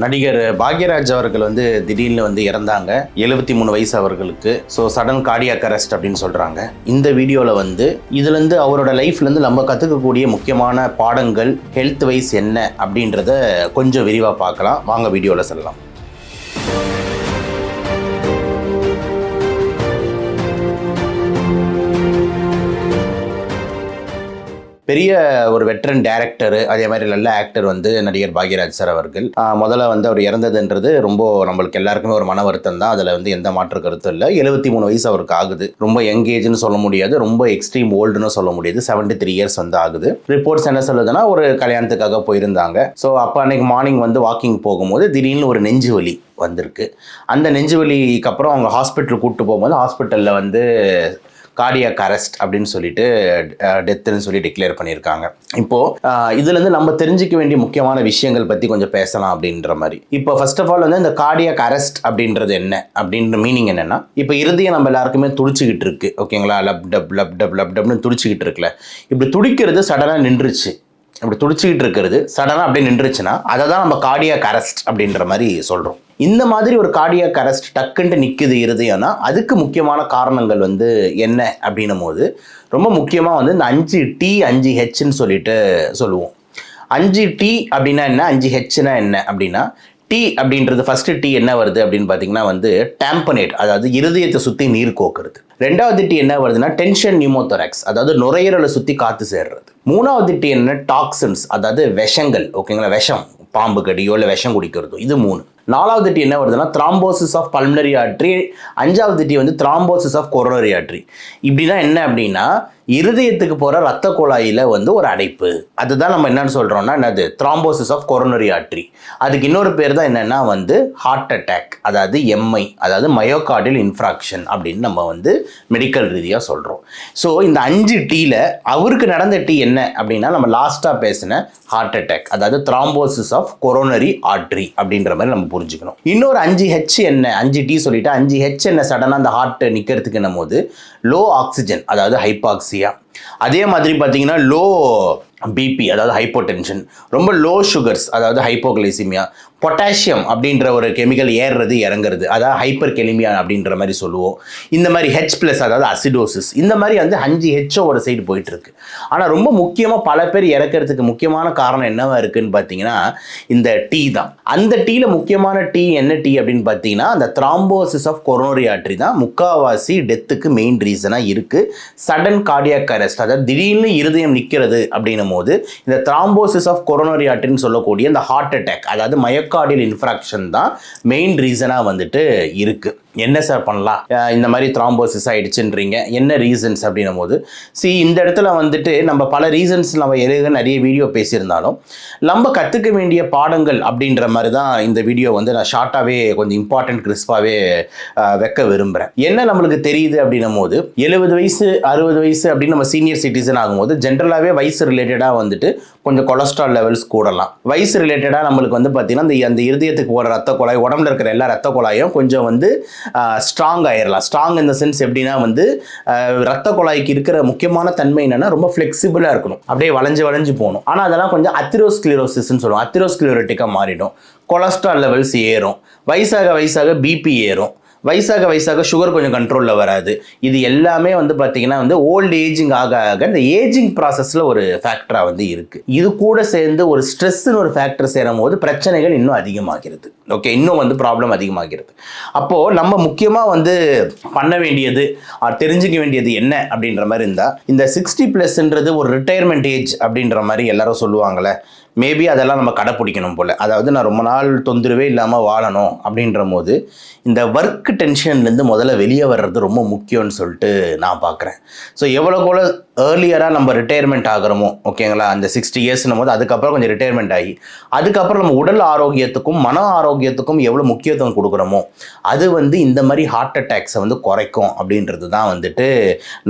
நடிகர் பாக்யராஜ் அவர்கள் திடீர்னு இறந்தாங்க. 73 வயசு அவர்களுக்கு. ஸோ சடன் கார்டியாக் அரெஸ்ட் அப்படின்னு சொல்கிறாங்க. இந்த வீடியோவில் இதுலேருந்து அவரோட லைஃப்லேருந்து நம்ம கற்றுக்கக்கூடிய முக்கியமான பாடங்கள் ஹெல்த் வைஸ் என்ன அப்படின்றத கொஞ்சம் விரிவாக பார்க்கலாம். வாங்க வீடியோவில் செல்லலாம். பெரிய ஒரு வெட்ரன் டேரக்டர், அதே மாதிரி நல்ல ஆக்டர் நடிகர் பாக்யராஜ் சார் அவர்கள். முதல்ல அவர் இறந்ததுன்றது ரொம்ப நம்மளுக்கு எல்லாருக்குமே ஒரு மன வருத்தம் தான். அதில் எந்த மாற்று கருத்தும் இல்லை. 73 வயசு அவருக்கு ஆகுது. ரொம்ப யங் ஏஜ்னு சொல்ல முடியாது, ரொம்ப எக்ஸ்ட்ரீம் ஓல்டுன்னு சொல்ல முடியாது. 73 இயர்ஸ் ஆகுது. ரிப்போர்ட்ஸ் என்ன சொல்லுதுன்னா, ஒரு கல்யாணத்துக்காக போயிருந்தாங்க. ஸோ அப்போ அன்னைக்கு மார்னிங் வாக்கிங் போகும்போது திடீர்னு ஒரு நெஞ்சு வலி வந்திருக்கு. அந்த நெஞ்சு வலிக்கு அப்புறம் அவங்க ஹாஸ்பிட்டல் கூப்பிட்டு போகும்போது ஹாஸ்பிட்டலில் கார்டியாக் அரெஸ்ட் அப்படின்னு சொல்லிட்டு டெத்துன்னு சொல்லி டிக்ளேர் பண்ணியிருக்காங்க. இப்போது இதுலேருந்து நம்ம தெரிஞ்சிக்க வேண்டிய முக்கியமான விஷயங்கள் பற்றி கொஞ்சம் பேசலாம் அப்படின்ற மாதிரி. இப்போ ஃபர்ஸ்ட் ஆஃப் ஆல் இந்த கார்டியாக் அரெஸ்ட் அப்படின்றது என்ன அப்படின்ற மீனிங் என்னென்னா, இப்போ இருதயம் நம்ம எல்லாருக்குமே துடிச்சிக்கிட்டு இருக்கு, ஓகேங்களா? லப் டப் லப் டப் லப் டப்னு துடிச்சிக்கிட்டு இருக்குல்ல. இப்படி துடிக்கிறது சடனாக நின்றுச்சு, அப்படி துடிச்சிக்கிட்டு இருக்கிறது சடனாக அப்படியே நின்றுச்சுன்னா அதை தான் நம்ம கார்டியாக் அரெஸ்ட் அப்படின்ற மாதிரி சொல்கிறோம். இந்த மாதிரி ஒரு கார்டியாக் அரெஸ்ட் டக்குன்ட்டு நிற்குது இருதயம்னா அதுக்கு முக்கியமான காரணங்கள் என்ன அப்படின்னும் போது, ரொம்ப முக்கியமாக இந்த 5T 5Hன்னு சொல்லிட்டு சொல்லுவோம். 5T அப்படின்னா என்ன, 5Hனா என்ன அப்படின்னா, டி அப்படின்றது ஃபர்ஸ்ட் டி என்ன வருது அப்படின்னு பார்த்தீங்கன்னா டாம்பனேட், அதாவது இருதயத்தை சுற்றி நீர் கோக்குறது. ரெண்டாவது டி என்ன வருதுன்னா டென்ஷன் நியூமோதொராக்ஸ், அதாவது நுரையீரலை சுற்றி காற்று சேர்றது. மூணாவது டி என்ன டாக்ஸின்ஸ், அதாவது விஷங்கள், ஓகேங்களா? விஷம், பாம்பு கடியோ இல்லை விஷம் குடிக்கிறதோ, இது 3. நாலாவது டி என்ன வருதுன்னா த்ராம்போசிஸ் ஆஃப் பல்மனரி ஆர்ட்ரி. அஞ்சாவது D thrombosis of coronary artery. இப்படின்னா என்ன அப்படின்னா, இருதயத்துக்கு போகிற ரத்த குழாயில் ஒரு அடைப்பு. அதுதான் நம்ம என்னன்னு சொல்கிறோம்னா என்னது, த்ராம்போசிஸ் ஆஃப் கொரோனரி ஆர்ட்ரி. அதுக்கு இன்னொரு பேர் தான் என்னென்னா ஹார்ட் அட்டாக், அதாவது எம்ஐ, அதாவது மயோகார்டியல் இன்ஃப்ராக்ஷன் அப்படின்னு நம்ம மெடிக்கல் ரீதியாக சொல்கிறோம். ஸோ இந்த 5Tயில் அவருக்கு நடந்த டி என்ன அப்படின்னா, நம்ம லாஸ்ட்டாக பேசின ஹார்ட் அட்டாக், அதாவது த்ராம்போசிஸ் ஆஃப் கொரோனரி ஆர்ட்ரி அப்படின்ற மாதிரி நம்ம புரிஞ்சுக்கணும். இன்னொரு 5H என்ன, 5T சொல்லிட்டு 5H என்ன சடனாக அந்த ஹார்ட் நிற்கிறதுக்கு என்னும் போது லோ ஆக்சிஜன், அதாவது ஹைபாக்சியா. அதே மாதிரி பார்த்தீங்கன்னா லோ பிபி, அதாவது ஹைப்போடென்ஷன். ரொம்ப லோ சுகர்ஸ், அதாவது ஹைப்போகிளைசிமியா. பொட்டாசியம் அப்படின்ற ஒரு கெமிக்கல் ஏறுறது இறங்குறது, அதாவது ஹைப்பர் கெலிமியா அப்படின்ற மாதிரி சொல்லுவோம். இந்த மாதிரி H+, அதாவது அசிடோசிஸ். இந்த மாதிரி 5H ஒரு சைடு போயிட்டு இருக்கு. ஆனால் ரொம்ப முக்கியமாக பல பேர் இறக்கிறதுக்கு முக்கியமான காரணம் என்னவா இருக்குன்னு பார்த்தீங்கன்னா இந்த டி தான். அந்த டீல முக்கியமான டி என்ன டி அப்படின்னு பார்த்தீங்கன்னா, அந்த த்ராம்போசிஸ் ஆஃப் கொரோனரி ஆர்ட்ரி தான் முக்காவாசி டெத்துக்கு மெயின் ரீசனாக இருக்கு. சடன் கார்டியாக் அரெஸ்ட், அதாவது திடீர்னு இருதயம் நிற்கிறது அப்படின்னும் போது இந்த த்ராம்போசிஸ் ஆஃப் கொரோனரி ஆர்ட்ரின்னு சொல்லக்கூடிய இந்த ஹார்ட் அட்டாக், அதாவது மயோகார்டியல் இன்ஃப்ராக்ஷன் தான் மெயின் ரீசனாக இருக்கு. என்ன சார் பண்ணலாம், இந்த மாதிரி த்ராம்போசிஸ் ஆயிடுச்சுன்றீங்க, என்ன ரீசன்ஸ் அப்படின்னும் போது, இந்த இடத்துல நம்ம பல ரீசன்ஸ் நம்ம நிறைய வீடியோ பேசியிருந்தாலும் நம்ம கற்றுக்க வேண்டிய பாடங்கள் அப்படின்ற மாதிரி தான் இந்த வீடியோ நான் ஷார்ட்டாகவே கொஞ்சம் இம்பார்ட்டன்ட் கிறிஸ்பாகவே வைக்க விரும்புகிறேன். என்ன நம்மளுக்கு தெரியுது அப்படின்னும் போது, 70 வயசு 60 வயசு அப்படின்னு நம்ம சீனியர் சிட்டிசன் ஆகும்போது ஜென்ரலாகவே வயசு ரிலேட்டடாக கொஞ்சம் கொலஸ்ட்ரால் லெவல்ஸ் கூடலாம். வயசு ரிலேட்டடாக நம்மளுக்கு பார்த்தீங்கன்னா அந்த இருதயத்துக்கு போகிற ரத்த குழாய், உடம்புல இருக்கிற எல்லா ரத்த குழாயும் கொஞ்சம் ஸ்ட்ராங் ஆயிடலாம். ஸ்ட்ராங் இந்த சென்ஸ் எப்படின்னா ரத்த குழாய்க்கு இருக்கிற முக்கியமான தன்மை என்னன்னா ரொம்ப ஃப்ளெக்சிபிளாக இருக்கணும், அப்படியே வளைஞ்சு போகணும். ஆனால் அதெல்லாம் கொஞ்சம் அத்திரோஸ்க்ளிரோசிஸ்ன்னு சொல்லுவோம், அத்திரோஸ்க்ளிரோட்டிக்காக மாறிடும். கொலஸ்ட்ரால் லெவல்ஸ் ஏறும், வயசாக பிபி ஏறும், வயசாக சுகர் கொஞ்சம் கண்ட்ரோலில் வராது. இது எல்லாமே பார்த்தீங்கன்னா ஓல்டு ஏஜிங் ஆக இந்த ஏஜிங் ப்ராசஸில் ஒரு ஃபேக்டராக இருக்குது. இது கூட சேர்ந்து ஒரு ஸ்ட்ரெஸ்ன்னு ஒரு ஃபேக்டர் சேரும் போது பிரச்சனைகள் இன்னும் அதிகமாகிறது. ஓகே, இன்னும் ப்ராப்ளம் அதிகமாகிறது. அப்போது நம்ம முக்கியமாக பண்ண வேண்டியது, தெரிஞ்சுக்க வேண்டியது என்ன அப்படின்ற மாதிரி இருந்தால், இந்த 60+ன்றது ஒரு ரிட்டையர்மெண்ட் ஏஜ் அப்படின்ற மாதிரி எல்லாரும் சொல்லுவாங்களே, மேபி அதெல்லாம் நம்ம கடைப்பிடிக்கணும் போல். அதாவது நான் ரொம்ப நாள் தொந்தரவே இல்லாமல் வாழணும் அப்படின்ற போது இந்த ஒர்க் டென்ஷன்லேருந்து முதல்ல வெளியே வர்றது ரொம்ப முக்கியம்னு சொல்லிட்டு நான் பார்க்குறேன். ஸோ எவ்வளோக்கு ஏர்லியராக நம்ம ரிட்டையர்மெண்ட் ஆகிறோமோ, ஓகேங்களா, அந்த 60 இயர்ஸ்னும் போது அதுக்கப்புறம் கொஞ்சம் ரிட்டையர்மெண்ட் ஆகி அதுக்கப்புறம் நம்ம உடல் ஆரோக்கியத்துக்கும் மன ஆரோக்கியத்துக்கும் எவ்வளோ முக்கியத்துவம் கொடுக்குறோமோ அது இந்த மாதிரி ஹார்ட் அட்டாக்ஸை குறைக்கும் அப்படின்றது தான்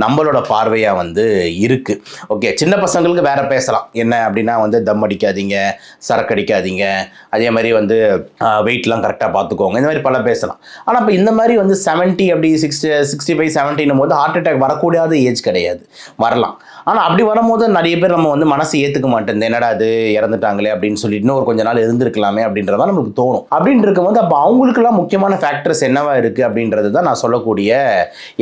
நம்மளோட பார்வையாக இருக்குது. ஓகே, சின்ன பசங்களுக்கு வேற பேசலாம், என்ன அப்படின்னா தம் அடிக்காது, அடிக்காதீங்க, சரக்கு அடிக்காதீங்க, அதே மாதிரி வந்து வெயிட்லாம் கரெக்டாக பார்த்துக்கோங்க, இந்த மாதிரி பல பேசலாம். ஆனால் இப்போ இந்த மாதிரி வந்து 70 அப்படி 65 70 போது ஹார்ட் அட்டாக் வரக்கூடாத ஏஜ் கிடையாது, வரலாம். ஆனால் அப்படி வரும்போது நிறைய பேர் நம்ம வந்து மனசு ஏற்றுக்க மாட்டேன், என்னடா அது இறந்துட்டாங்களே அப்படின்னு சொல்லிட்டு இன்னும் ஒரு கொஞ்ச நாள் இருந்திருக்கலாமே அப்படின்றதான் நமக்கு தோணும். அப்படின்னு இருக்கும்போது அப்போ அவங்களுக்குலாம் முக்கியமான ஃபேக்டர்ஸ் என்னவா இருக்குது அப்படின்றது தான் நான் சொல்லக்கூடிய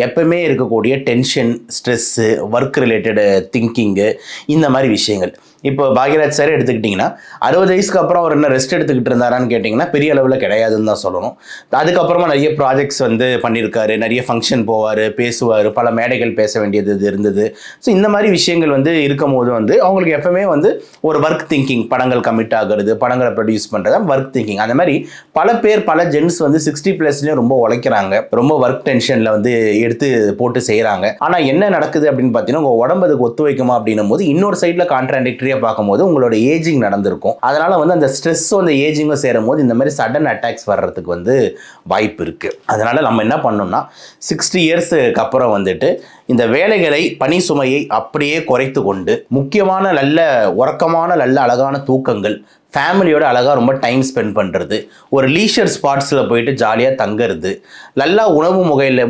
எப்பவுமே இருக்கக்கூடிய tension, stress, work related thinking, இந்த மாதிரி விஷயங்கள். இப்போ பாக்யராஜ் சார் எடுத்துக்கிட்டிங்கன்னா 60 வயசுக்கு அப்புறம் அவர் என்ன ரெஸ்ட் எடுத்துக்கிட்டு இருந்தாரான்னு கேட்டிங்கன்னா பெரிய அளவில் கிடையாதுன்னு தான் சொல்லணும். அதுக்கப்புறமா நிறைய ப்ராஜெக்ட்ஸ் வந்து பண்ணியிருக்காரு, நிறைய ஃபங்க்ஷன் போவார், பேசுவார், பல மேடைகள் பேச வேண்டியது இருந்தது. ஸோ இந்த மாதிரி விஷயங்கள் வந்து இருக்கும் போது வந்து அவங்களுக்கு எப்பவுமே வந்து ஒரு ஒர்க் திங்கிங், படங்கள் கமிட் ஆகிறது, படங்களை ப்ரொடியூஸ் பண்ணுறது, ஒர்க் திங்கிங். அந்த மாதிரி பல பேர் பல ஜென்ஸ் வந்து 60+ ரொம்ப உழைக்கிறாங்க, ரொம்ப ஒர்க் டென்ஷனில் வந்து எடுத்து போட்டு செய்கிறாங்க. ஆனால் என்ன நடக்குது அப்படின்னு பார்த்தீங்கன்னா உங்கள் உடம்பு அதுக்கு ஒத்து வைக்குமா அப்படின்னும் போது இன்னொரு சைடில் கான்ட்ராடிக்டரி பார்க்கும்போது உங்களோட ஏஜிங் நடந்திருக்கும். அதனால வந்து அந்த ஸ்ட்ரெஸ்ஸும் அந்த ஏஜிங்கும் சேரும் போது இந்த மாதிரி சடன் அட்டாக்ஸ் வர்றதுக்கு வந்து வாய்ப்பு இருக்கு. அதனால நம்ம என்ன பண்ணோம்னா 60 இயர்ஸுக்கு அப்புறம் வந்துட்டு இந்த வேலைகளை, பணி சுமையை அப்படியே குறைத்து கொண்டு முக்கியமான நல்ல உறக்கமான நல்ல அழகான தூக்கங்கள், ஃபேமிலியோட அழகாக ரொம்ப டைம் ஸ்பெண்ட் பண்ணுறது, ஒரு லீஷர் ஸ்பாட்ஸில் போயிட்டு ஜாலியாக தங்குறது, நல்லா உணவு முறையில்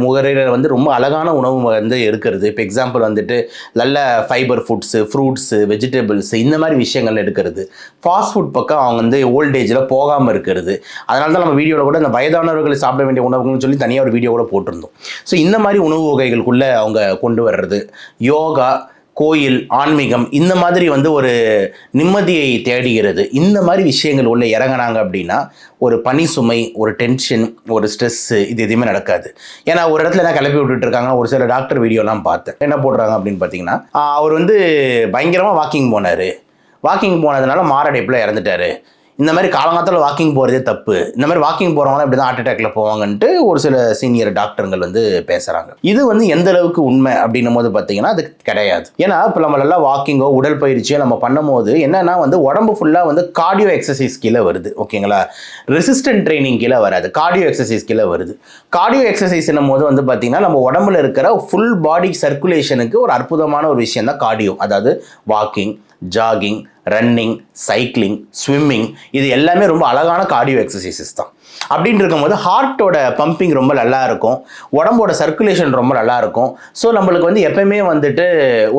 வந்து ரொம்ப அழகான உணவு வந்து எடுக்கிறது. இப்போ எக்ஸாம்பிள் வந்துட்டு நல்ல ஃபைபர் ஃபுட்ஸு, ஃப்ரூட்ஸு, வெஜிடபிள்ஸு, இந்த மாதிரி விஷயங்கள் எடுக்கிறது. ஃபாஸ்ட் ஃபுட் பக்கம் அவங்க வந்து ஓல்டேஜில் போகாமல் இருக்கிறது. அதனால தான் நம்ம வீடியோவில் கூட இந்த வயதானவர்கள் சாப்பிட வேண்டிய உணவுகள்னு சொல்லி தனியாக ஒரு வீடியோ கூட போட்டிருந்தோம். ஸோ இந்த மாதிரி உணவு வகைகளுக்குள்ளே அவங்க கொண்டு வர்றது, யோகா, கோயில், ஆன்மீகம், இந்த மாதிரி வந்து ஒரு நிம்மதியை தேடுகிறது, இந்த மாதிரி விஷயங்கள் உள்ள இறங்கினாங்க அப்படின்னா ஒரு பனி சுமை, ஒரு டென்ஷன், ஒரு ஸ்ட்ரெஸ்ஸு, இது எதுவுமே நடக்காது. ஏன்னா ஒரு இடத்துல என்ன கிளப்பி விட்டுட்டு இருக்காங்க, ஒரு சில டாக்டர் வீடியோலாம் பார்த்தேன். என்ன போடுறாங்க அப்படின்னு பார்த்தீங்கன்னா அவர் வந்து பயங்கரமாக வாக்கிங் போனார், வாக்கிங் போனதுனால மாரடைப்பில் இறந்துட்டார், இந்த மாதிரி காலங்காலத்தில் வாக்கிங் போகிறதே தப்பு, இந்த மாதிரி வாக்கிங் போகிறவங்களாம் இப்படி தான் ஹார்ட் அட்டாக்ல போவாங்கன்ட்டு ஒரு சில சீனியர் டாக்டர்கள் வந்து பேசுகிறாங்க. இது வந்து எந்த அளவுக்கு உண்மை அப்படின்னும் போது பார்த்தீங்கன்னா அது கிடையாது. ஏன்னா இப்போ நம்ம நல்லா வாக்கிங்கோ உடற்பயிற்சியோ நம்ம பண்ணும் போது என்னன்னா வந்து உடம்பு ஃபுல்லாக வந்து கார்டியோ எக்ஸசைஸ் கீழே வருது, ஓகேங்களா? ரெசிஸ்டன்ட் ட்ரைனிங் கீழே வராது, கார்டியோ எக்ஸசைஸ் கீழே வருது. கார்டியோ எக்ஸசைஸ் என்னும் போது வந்து பார்த்தீங்கன்னா நம்ம உடம்புல இருக்கிற ஃபுல் பாடி சர்க்குலேஷனுக்கு ஒரு அற்புதமான ஒரு விஷயம் தான் கார்டியோ. அதாவது walking, jogging, running, cycling, swimming, இது எல்லாமே ரொம்ப அழகான கார்டியோ எக்ஸசைசஸ் தான். அப்படின்னு இருக்கும்போது ஹார்ட்டோட பம்பிங் ரொம்ப நல்லா இருக்கும், உடம்போட சர்க்குலேஷன் ரொம்ப நல்லா இருக்கும். ஸோ நம்மளுக்கு வந்து எப்பயுமே வந்துட்டு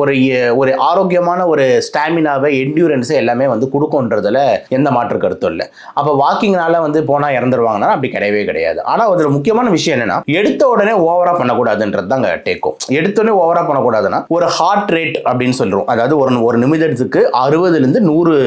ஒரு ஆரோக்கியமான ஒரு ஸ்டாமினாவை, என்டியூரன்ஸை எல்லாமே வந்து கொடுக்குன்றதுல எந்த மாற்று கருத்தும் இல்லை. அப்போ வாக்கிங்னால வந்து போனால் இறந்துருவாங்கன்னா அப்படி கிடையவே கிடையாது. ஆனால் அதில் முக்கியமான விஷயம் என்னன்னா எடுத்த உடனே ஓவரா பண்ணக்கூடாதுன்றது தான் டேக்கும். எடுத்தோடனே ஓவரா பண்ணக்கூடாதுன்னா ஒரு ஹார்ட் ரேட் அப்படின்னு சொல்றோம், அதாவது ஒரு நிமிடத்துக்கு 60 100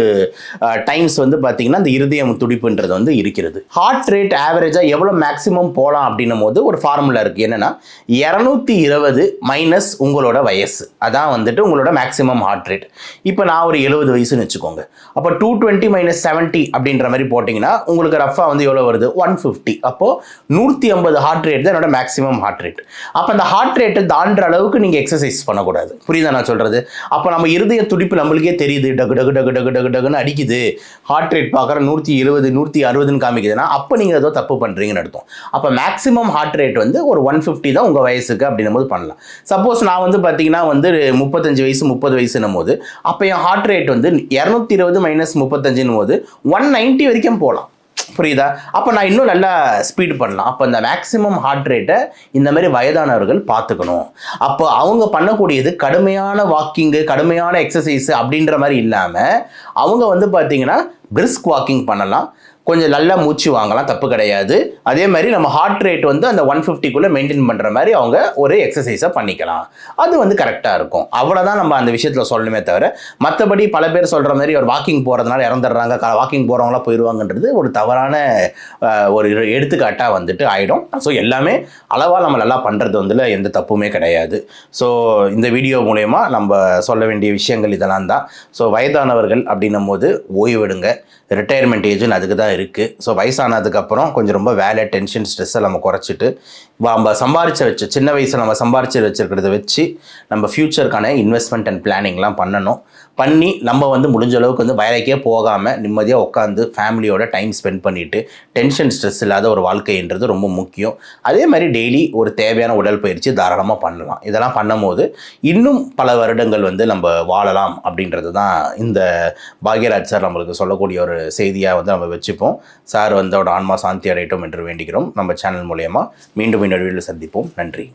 டைம்ஸ் வந்து பார்த்தீங்கன்னா அந்த இருதயம் துடிப்புன்றது வந்து இருக்கிறது. ஹார்ட் ரேட் ஆவரேஜா எவ்வளவு மேக்ஸிமம் போலாம் அப்படின்னும் போது ஒரு ஃபார்முலா இருக்கு. என்னன்னா 220 மைனஸ் உங்களோட வயசு, அதான் வந்துட்டு உங்களோட மேக்ஸிமம் ஹார்ட் ரேட். இப்போ நான் ஒரு 70 வயசுன்னு வச்சுக்கோங்க, அப்போ 220 மைனஸ் 70 அப்படின்ற மாதிரி போட்டிங்கன்னா உங்களுக்கு ரஃபா வந்து எவ்வளோ வருது, 150. அப்போ 150 ஹார்ட் ரேட் தான் என்னோட மேக்ஸிமம் ஹார்ட் ரேட். அப்போ அந்த ஹார்ட் ரேட்டை தாண்டுற அளவுக்கு நீங்கள் எக்ஸசைஸ் பண்ணக்கூடாது. புரியுதா நான் சொல்றது? அப்போ நம்ம இருதய துடிப்பு நம்மளுக்கே தெரியுது, டகு டகு டகு டகு டகு டகுன்னு அடிக்குது, ஹார்ட் ரேட் பார்க்குற 170 160ன்னு காமிக்குதுன்னா அப்போ நீங்கள் ஏதோ தப்பு பண்ணுறீங்கன்னு அர்த்தம். அப்போ மேக்ஸிமம் ஹார்ட் ரேட் வந்து ஒரு 150 தான் உங்கள் வயசுக்கு அப்படின்னும் போது பண்ணலாம். சப்போஸ் நான் வந்து பார்த்தீங்கன்னா வந்து 35 வயசு 30 வயசுன்னும் போது அப்போ என் ஹார்ட் ரேட் வந்து 220 மைனஸ் 35 போது 190 வரைக்கும் போகலாம். புரியுதா? அப்போ நான் இன்னும் நல்லா ஸ்பீட் பண்ணலாம். அப்போ இந்த மேக்ஸிமம் ஹார்ட் ரேட்டை இந்த மாதிரி வயதானவர்கள் பார்த்துக்கணும். அப்போ அவங்க பண்ணக்கூடியது கடுமையான வாக்கிங்கு, கடுமையான எக்ஸசைஸ் அப்படின்ற மாதிரி இல்லாமல் அவங்க வந்து பார்த்தீங்கன்னா பிரிஸ்க் வாக்கிங் பண்ணலாம், கொஞ்சம் நல்லா மூச்சு வாங்கலாம், தப்பு கிடையாது. அதே மாதிரி நம்ம ஹார்ட் ரேட் வந்து அந்த 150க்குள்ளே மெயின்டைன் பண்ணுற மாதிரி அவங்க ஒரு எக்ஸசைஸை பண்ணிக்கலாம், அது வந்து கரெக்டாக இருக்கும். அவ்வளோதான் நம்ம அந்த விஷயத்தில் சொல்லணுமே தவிர மற்றபடி பல பேர் சொல்கிற மாதிரி ஒரு வாக்கிங் போகிறதுனால இறந்துடுறாங்க, வாக்கிங் போகிறவங்களாம் போயிடுவாங்கன்றது ஒரு தவறான ஒரு எடுத்துக்காட்டாக வந்துட்டு ஆகிடும். ஸோ எல்லாமே அளவாக நம்ம நல்லா பண்ணுறது வந்து எந்த தப்புமே கிடையாது. ஸோ இந்த வீடியோ மூலயமா நம்ம சொல்ல வேண்டிய விஷயங்கள் இதெல்லாம் தான். ஸோ வயதானவர்கள் அப்படின்னும் போது ஓய்வெடுங்க, ரிட்டையர்மெண்ட் ஏஜ்னு அதுக்கு தான் இருக்குது. ஸோ வயசானதுக்கப்புறம் கொஞ்சம் ரொம்ப வேலை, டென்ஷன், ஸ்ட்ரெஸ்ஸை நம்ம குறைச்சிட்டு நம்ம சின்ன வயசில் நம்ம சம்பாரிச்சு வச்சுருக்கிறத வச்சு நம்ம ஃப்யூச்சருக்கான இன்வெஸ்ட்மெண்ட் அண்ட் பிளானிங்லாம் பண்ணணும். பண்ணி நம்ம வந்து முடிஞ்ச அளவுக்கு வந்து வேலைக்கே போகாமல் நிம்மதியாக உட்காந்து ஃபேமிலியோட டைம் ஸ்பெண்ட் பண்ணிவிட்டு டென்ஷன் ஸ்ட்ரெஸ் இல்லாத ஒரு வாழ்க்கைன்றது ரொம்ப முக்கியம். அதே மாதிரி டெய்லி ஒரு தேவையான உடற்பயிற்சி தாராளமாக பண்ணலாம். இதெல்லாம் பண்ணும்போது இன்னும் பல வருடங்கள் வந்து நம்ம வாழலாம் அப்படின்றது தான் இந்த பாக்யராஜ் சார் நம்மளுக்கு சொல்லக்கூடிய ஒரு செய்தியாக வந்து நம்ம வச்சுப்போம். சார் வந்து அவரோட ஆன்மா சாந்தி அடையட்டும் என்று வேண்டுகிறோம். நம்ம சேனல் மூலயமா மீண்டும் இன்னொரு வீடியோவில் சந்திப்போம். நன்றி.